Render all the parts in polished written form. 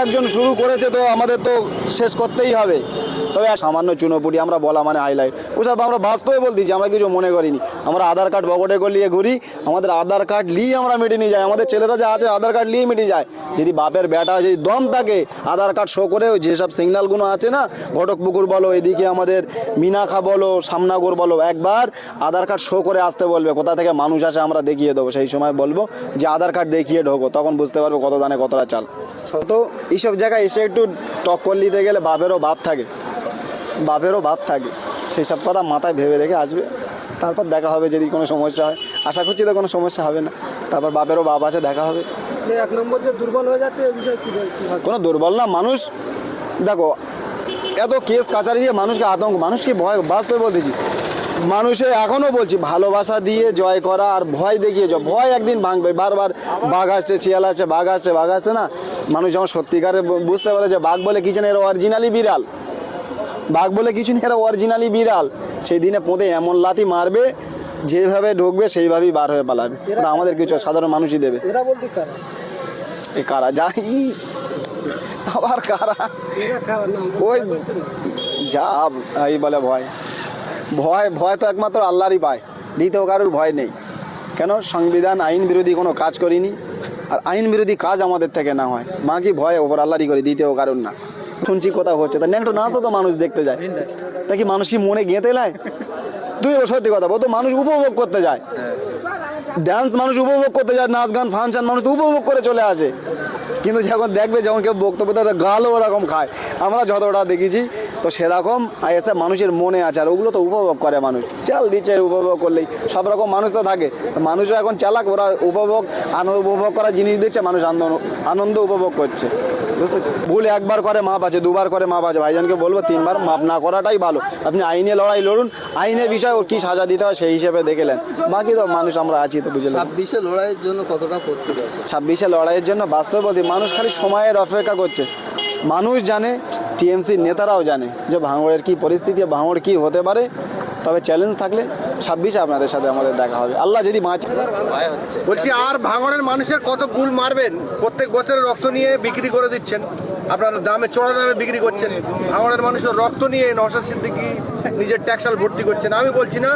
একজন শুরু করেছে, তো আমাদের তো শেষ করতেই হবে। তবে সামান্য চুনোপুটি আমরা বলা মানে হাইলাইট, ওসব আমরা বাস্তবে বলতেছি, আমরা কিছু মনে করিনি। আমরা আধার কার্ড বগটে করে নিয়ে ঘুরি, আমাদের আধার কার্ড নিয়ে আমরা মিটে নিয়ে যাই। আমাদের ছেলেরা যা আছে আধার কার্ড নিয়ে মিটে যায়। যদি বাপের বেটা যদি দম থাকে আধার কার্ড শো করে যেসব সিগন্যালগুলো আছে না, ঘটকপুকুর বলো, এদিকে আমাদের মিনাখা বলো, সামনাগর বলো, একবার আধার কার্ড শো করে আসতে বলবে। কোথা থেকে মানুষ আসে আমরা দেখিয়ে দেবো। সেই সময় বলবো যে আধার কার্ড দেখিয়ে ঢোকো, তখন বুঝতে পারবো কত দানে কতটা চাল। তো এইসব জায়গায় এসে একটু টক্কর নিতে গেলে বাপেরও বাপ থাকে, সেই সব কথা মাথায় ভেবে রেখে আসবে। তারপর দেখা হবে যদি কোনো সমস্যা হয়। আশা করছি তো কোনো সমস্যা হবে না। তারপর বাপেরও বাপ আছে, দেখা হবে। এক নম্বর যে দুর্বল হয়ে যাচ্ছে এই বিষয়ে কি কোনো দুর্বল না মানুষ। দেখো এত কেস কাচারি দিয়ে মানুষকে আতঙ্ক, মানুষকে ভয়, বাস্তবে বলতেছি মানুষের এখনও বলছি ভালোবাসা দিয়ে জয় করা আর ভয় দেখিয়ে জয়। ভয় একদিন ভাঙবে। বারবার বাঘ আসছে, শিয়াল আসছে, বাঘ আসছে না, মানুষ যখন সত্যিকারে বুঝতে পারে যে বাঘ বলে কিছু না, এরা অরিজিনালি বিড়াল, বাঘ বলে কিছু নেই, এরা অরিজিনালি বিড়াল, সেই দিনে পোঁতে এমন লাথি মারবে, যেভাবে ঢুকবে সেইভাবেই বার হয়ে পালাবে। ওটা আমাদের কিছু সাধারণ মানুষই দেবে। এ কারা যাই আবার কারা ওই যা এই বলে ভয় তো একমাত্র আল্লাহরই পায়, দ্বিতীয় কারোর ভয় নেই। কেন? সংবিধান আইন বিরোধী কোনো কাজ করিনি, আর আইন বিরোধী কাজ আমাদের থেকে না হয়, বাকি ভয় ওপর আল্লাহরই করি, দ্বিতীয় কারণ না। শুনছি কোথাও হচ্ছে, তা একটু নাচও তো মানুষ দেখতে যায়, তা কি মানুষই মনে গেঁথে লায়? তুই সত্যি কথা বল, তো মানুষ উপভোগ করতে যায়, ডান্স মানুষ উপভোগ করতে যায়, নাচ গান ফাংশন মানুষ তো উপভোগ করে চলে আসে। কিন্তু যখন দেখবে যখন কেউ বক্তব্য দেয় গালও ওরকম খায়, আমরা যতটা দেখেছি তো সেরকম এসে মানুষের মনে আছে, আর ওগুলো তো উপভোগ করে মানুষ। চাল দিচ্ছে উপভোগ করলেই, সব রকম মানুষ তো থাকে, মানুষও এখন চালাক, ওরা উপভোগ করার জিনিস দিচ্ছে, মানুষ আনন্দ উপভোগ করছে। বুঝতেছি ভুল একবার করে মাপ আছে, দুবার করে মাপ আছে। ভাইজানকে বলবো 3বার মাপ না করাটাই ভালো। আপনি আইনে লড়াই লড়ুন, আইনের বিষয় ওর কী সাজা দিতে হয় সেই হিসেবে দেখেলেন, বাকি তো মানুষ আমরা আছি তো বুঝলেন। 26-এ লড়াইয়ের জন্য কতটা প্রস্তুত? 26-এ লড়াইয়ের জন্য বাস্তব বলতে মানুষ খালি সময়ের অপেক্ষা করছে। মানুষ জানে, টিএমসির নেতারাও জানে যে ভাঙড়ের কী পরিস্থিতি, ভাঙড় কী হতে পারে। তবে চ্যালেঞ্জ থাকলে 26-এ আপনাদের সাথে আমাদের দেখা হবে, আল্লাহ যদি বাঁচে। বলছি আর ভাঙড়ের মানুষের কত গুল মারবেন? প্রত্যেক বছরের রক্ত নিয়ে বিক্রি করে দিচ্ছেন, আপনারা দামে চড়া দামে বিক্রি করছেন। ভাঙড়ের মানুষের রক্ত নিয়ে নওশাদ সিদ্দিকী নিজের ট্যাক্সাল ভর্তি করছেন। আমি বলছি না,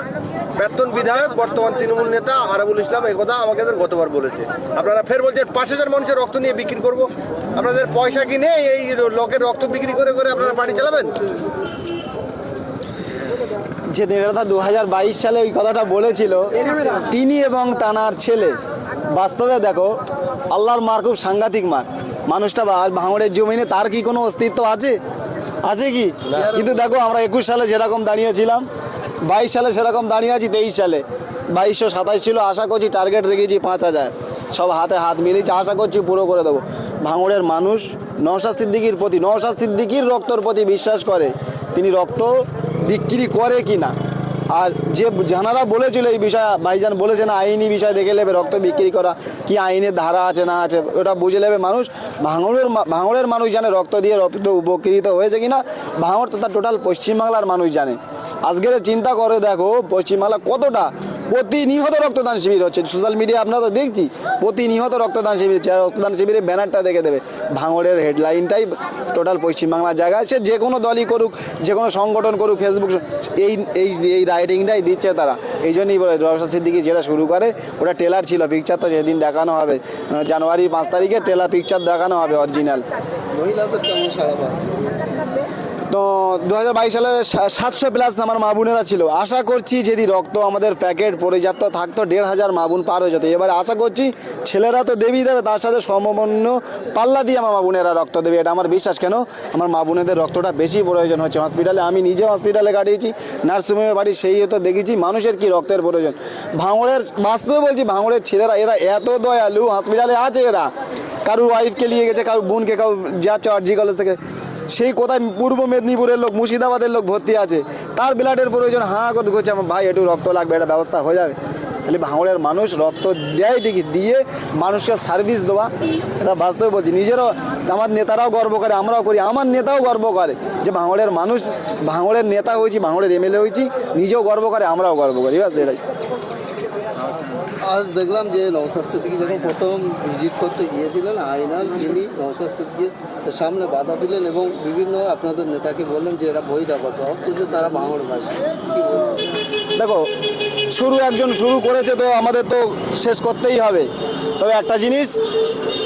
প্রাক্তন বিধায়ক বর্তমান তৃণমূল নেতা আরাবুল ইসলাম এই কথা আমাকে গতবার বলেছে। আপনারা ফের বলছেন 5,000 মানুষের রক্ত নিয়ে বিক্রি করব। আপনাদের পয়সা কি নেই এই লোকের রক্ত বিক্রি করে করে আপনারা পার্টি চালাবেন? যে নেতা 2022 সালে ওই কথাটা বলেছিল, তিনি এবং তানার ছেলে, বাস্তবে দেখো আল্লাহর মার খুব সাংঘাতিক মার। মানুষটা ভাঙড়ের জমিনে তার কি কোনো অস্তিত্ব আছে কি? কিন্তু দেখো আমরা 21 সালে যেরকম দাঁড়িয়েছিলাম, 22 সালে সেরকম দাঁড়িয়ে আছি, 23 সালে 2227 ছিল। আশা করছি টার্গেট রেখেছি 5,000, সব হাতে হাত মিলিয়েছি, আশা করছি পুরো করে দেবো। ভাঙড়ের মানুষ নওশাদ সিদ্দিকীর প্রতি, নওশাদ সিদ্দিকীর রক্তর প্রতি বিশ্বাস করে, তিনি রক্ত বিক্রি করে কি না। আর যে জানারা বলেছিল এই বিষয়ে, ভাইজান বলেছে না আইনি বিষয় দেখে নেবে, রক্ত বিক্রি করা কি আইনের ধারা আছে না আছে ওটা বুঝে নেবে মানুষ। ভাঙড়ের মানুষ জানে রক্ত দিয়ে রক্ত উপকৃত হয়েছে কিনা, ভাঙড় তথা টোটাল পশ্চিমবাংলার মানুষ জানে। আজকের চিন্তা করে দেখো পশ্চিমবাংলা কতটা প্রতিনিহত রক্তদান শিবির হচ্ছে, সোশ্যাল মিডিয়া আপনারা তো দেখছি, প্রতিনিহত রক্তদান শিবির। রক্তদান শিবিরের ব্যানারটা দেখে দেবে, ভাঙড়ের হেডলাইনটাই টোটাল পশ্চিমবাংলার জায়গায়, সে যে কোনো দলই করুক, যে কোনো সংগঠন করুক, ফেসবুক এই রাইটিংটাই দিচ্ছে তারা। এই জন্যই বলে নওশাদ সিদ্দিকী যেটা শুরু করে ওটা ট্রেলার ছিল, পিকচার তো যেদিন দেখানো হবে জানুয়ারি 5 তারিখে ট্রেলার পিকচার দেখানো হবে অরিজিনাল। মহিলাদের কেমন সাড়া পাচ্ছে? তো 2022 সালে 700+ আমার মা বোনেরা ছিল। আশা করছি যদি রক্ত আমাদের প্যাকেট পর্যাপ্ত থাকতো 1,500 মা বোন পার হয়ে যেত। এবারে আশা করছি ছেলেরা তো দেবেই দেবে, তার সাথে সমবন্য পাল্লা দিয়ে আমার মা বোনেরা রক্ত দেবে, এটা আমার বিশ্বাস। কেন? আমার মা বোনেদের রক্তটা বেশি প্রয়োজন হচ্ছে হসপিটালে। আমি নিজে হসপিটালে কাটিয়েছি, নার্সিংহোমে বাড়ি, সেই তো দেখেছি মানুষের কি রক্তের প্রয়োজন। ভাঙড়ের বাস্তবে বলছি, ভাঙড়ের ছেলেরা এরা এত দয়ালু, হসপিটালে আছে এরা, কারুর ওয়াইফকে নিয়ে গেছে, কারুর বোনকে, কারুর যাচ্ছে আরজি কলেজ থেকে, সেই কোথায় পূর্ব মেদিনীপুরের লোক, মুর্শিদাবাদের লোক ভর্তি আছে, তার ব্লাডের প্রয়োজন, হাঁ করতে করছে আমার ভাই একটু রক্ত লাগবে, একটা ব্যবস্থা হয়ে যাবে। তাহলে ভাঙড়ের মানুষ রক্ত দেয় ঠিকই, দিয়ে মানুষকে সার্ভিস দেওয়া, এটা বাস্তবে বলছি। নিজেরও আমার নেতারাও গর্ব করে, আমরাও করি, আমার নেতাও গর্ব করে যে ভাঙড়ের মানুষ, ভাঙড়ের নেতা হয়েছি, ভাঙড়ের MLA হয়েছি, নিজেও গর্ব করে, আমরাও গর্ব করি, ব্যাস এটাই। আজ দেখলাম যে নওশাদ সিদ্দিকী যখন প্রথম ভিজিট করতে গিয়েছিলেন আইনাল, তিনি নওশাদ সিদ্দিকীর সামনে বাধা দিলেন এবং বিভিন্ন আপনাদের নেতাকে বললেন যে এরা বহিরাগত, অথচ তারা ভাঙড় ভাষা। কি বলবেন? দেখো, একজন শুরু করেছে তো আমাদের তো শেষ করতেই হবে। তবে একটা জিনিস,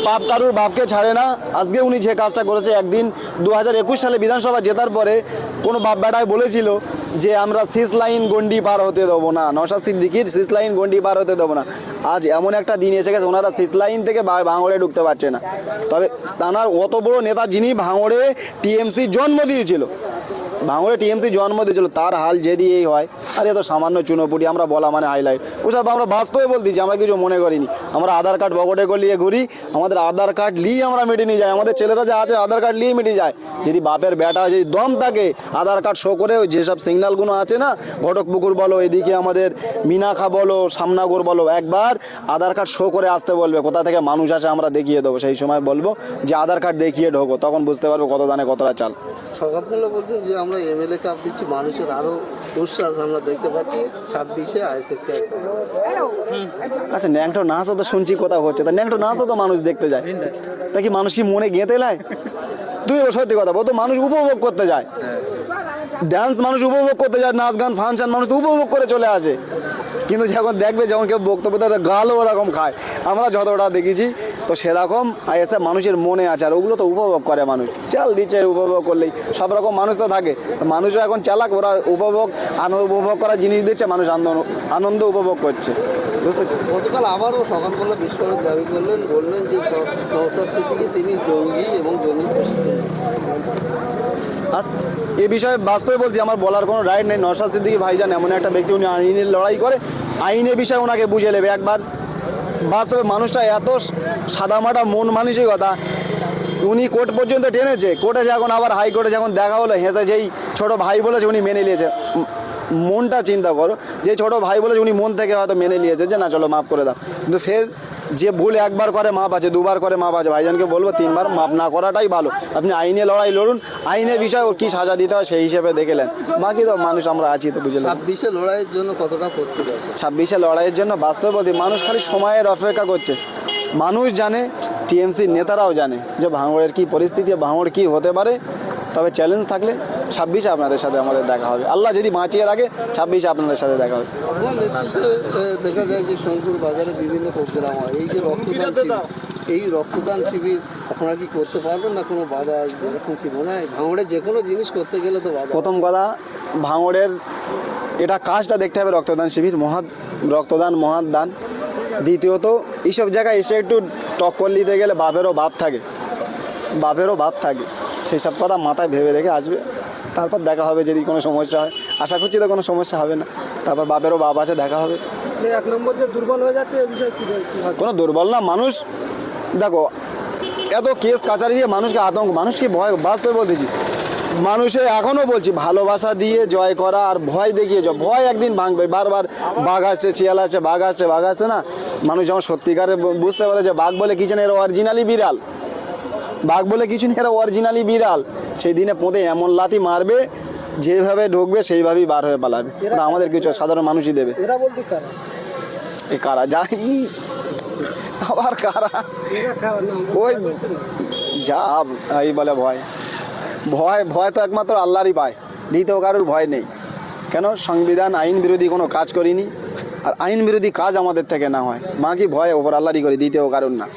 পাপ কারুর বাপকে ছাড়ে না। আজকে উনি যে কাজটা করেছে, একদিন 2021 সালে বিধানসভা জেতার পরে কোনো বাপ বেটায় বলেছিল যে আমরা 6 লাইন গন্ডি পার হতে দেবো না, নওশাদ সিদ্দিকীর 6 লাইন গন্ডি পার হতে দেবো না। আজ এমন একটা দিন এসে গেছে, ওনারা 6 লাইন থেকে ভাঙড়ে ঢুকতে পারছে না। তবে তাঁর অত বড় নেতা, যিনি ভাঙড়ে টিএমসি জন্ম দিয়েছিল, তার হাল যদি এই হয়, আর এত সামান্য চুনোপুটি আমরা বলা মানে হাইলাইট, ওসব আমরা বাস্তবে বলতেছি, আমরা কিছু মনে করিনি। আমরা আধার কার্ড পকেটে করে নিয়ে ঘুরি, আমাদের আধার কার্ড নিয়ে আমরা মিটে নিয়ে যাই, আমাদের ছেলেরা যা আছে আধার কার্ড নিয়ে মিটে যায়। যদি বাপের বেটা যদি দম থাকে, আধার কার্ড শো করে ওই যেসব সিগন্যালগুলো আছে না, ঘটকপুকুর বলো, এদিকে আমাদের মিনাখা বলো, সামনাগর বলো, একবার আধার কার্ড শো করে আসতে বলবে। কোথা থেকে মানুষ আসে আমরা দেখিয়ে দেবো, সেই সময় বলবো যে আধার কার্ড দেখিয়ে ঢোকো, তখন বুঝতে পারবো কত দানে কতটা চাল। সকালবেলা বলছেন যে আমরা এমএলএ কাপ দিচ্ছি, মানুষের আরও উচ্ছ্বাস আমরা দেখতে পাচ্ছি। 26-এ আইএসএফকে আচ্ছা, ন্যাংটো নাচও তো শুনছি কোথাও হচ্ছে, তা ন্যাংটো নাচও তো মানুষ দেখতে যায়, তা কি মানুষই মনে গেঁথে নেয়? তুই সত্যি কথা বল তো, মানুষ উপভোগ করতে যায়, ডান্স মানুষ উপভোগ করতে যায়, নাচ গান ফাংশন মানুষ তো উপভোগ করে চলে আসে। কিন্তু যখন দেখবে, যখন কেউ বক্তব্য দেয়, গালও ওরকম খায়, আমরা যতটা দেখেছি তো সেরকম আইএসএফ মানুষের মনে আছে, আর ওগুলো তো উপভোগ করে মানুষ। চাল দিচ্ছে, উপভোগ করলেই সব রকম মানুষ তো থাকে, মানুষও এখন চালাক, ওরা উপভোগ করার জিনিস দিচ্ছে, মানুষ আনন্দ উপভোগ করছে, বুঝতেছি। গতকাল আবারও সকালবেলা বিস্ফোরক দাবি করলেন, বললেন যে নওশাদ সিদ্দিকী তিনি জঙ্গি এবং জঙ্গি প্রশিক্ষণ। এ বিষয়ে বাস্তবে বলছি, আমার বলার কোনো রাইট নেই। নওশাদ সিদ্দিকী ভাইজান এমন একটা ব্যক্তি, উনি আইনের লড়াই করে, আইনের বিষয়ে ওনাকে বুঝে নেবে একবার। বাস্তবে মানুষটা এত সাদামাটা মন মানসিকতা, উনি কোর্ট পর্যন্ত টেনেছে, কোর্টে যখন আবার হাইকোর্টে যখন দেখা হলো, হেসে যেই ছোট ভাই বলেছে উনি মেনে নিয়েছে। মনটা চিন্তা করো, যে ছোট ভাই বলেছে উনি মন থেকে হয়তো মেনে নিয়েছে যে না চলো মাফ করে দাও, কিন্তু ফের যে ভুল একবার করে মাপ আছে, দুবার করে মাপ আছে। ভাইজানকে বলবো 3বার মাপ না করাটাই ভালো। আপনি আইনে লড়াই লড়ুন, আইনের বিষয়ে ওর কী সাজা দিতে হয় সেই হিসেবে দেখলেন, বাকি তো মানুষ আমরা আছি তো বুঝলেন। 26-এ লড়াইয়ের জন্য কতটা প্রস্তুত আছে? 26-এ লড়াইয়ের জন্য বাস্তবে বলতে মানুষ খালি সময়ের অপেক্ষা করছে। মানুষ জানে, টিএমসির নেতারাও জানে যে ভাঙড়ের কী পরিস্থিতি, ভাঙড় কী হতে পারে। তবে চ্যালেঞ্জ থাকলে 26-এ আপনাদের সাথে আমাদের দেখা হবে, আল্লাহ যদি বাঁচিয়ে রাখে 26-এ আপনাদের সাথে দেখা হবে। আপনার নেতৃত্বে দেখা যায় যে সোনপুর বাজারে বিভিন্ন প্রোগ্রাম হয়, এই যে রক্তদান শিবির, এই রক্তদান শিবির আপনারা কি করতে পারবেন না কোনো বাধা আসবে এরকম কি মনে হয়? ভাঙড়ে যে কোনো জিনিস করতে গেলে তো বাধা। প্রথম কথা, ভাঙড়ের এটা কাজটা দেখতে হবে, রক্তদান শিবির, রক্তদান মহান দান। দ্বিতীয়ত, এইসব জায়গায় এসে একটু টক্কর নিতে গেলে বাপেরও বাপ থাকে, সেই সব কথা মাথায় ভেবে রেখে আসবে, তারপর দেখা হবে। যদি কোনো সমস্যা হয়, আশা করছি তো কোনো সমস্যা হবে না, তারপর বাপেরও বাপ আছে, দেখা হবে। 1 নম্বর যে দুর্বল হয়ে যাচ্ছে, এই বিষয়ে কি কোনো দুর্বল না মানুষ। দেখো, এত কেস কাচারি দিয়ে মানুষকে আতঙ্ক, মানুষকে ভয়, বাস্তবে বলতেছি, মানুষে এখনও বলছি ভালোবাসা দিয়ে জয় করা আর ভয় দেখিয়ে জয়। ভয় একদিন ভাঙবে, বারবার বাঘ আসছে, শিয়াল আসছে, বাঘ আসছে না, মানুষ যখন সত্যিকারে বুঝতে পারে যে বাঘ বলে কিছু নেই, এরা অরিজিনালি বিড়াল, বাঘ বলে কিছু নেই, এরা অরিজিনালি বিড়াল, সেই দিনে পোঁতে এমন লাথি মারবে, যেভাবে ঢুকবে সেইভাবেই বার হয়ে পালাবে। ওটা আমাদের কিছু সাধারণ মানুষই দেবে। এরা বলতে কারা? এই কারা যাই আবার কারা, ওই যা এই বলে ভয় তো একমাত্র আল্লাহরই পায়, দ্বিতীয় কারোর ভয় নেই। কেন? সংবিধান আইন বিরোধী কোনো কাজ করিনি, আর আইন বিরোধী কাজ আমাদের থেকে না হয়, বাকি ভয় ওপর আল্লাহরই করি, দ্বিতীয় কারণ না।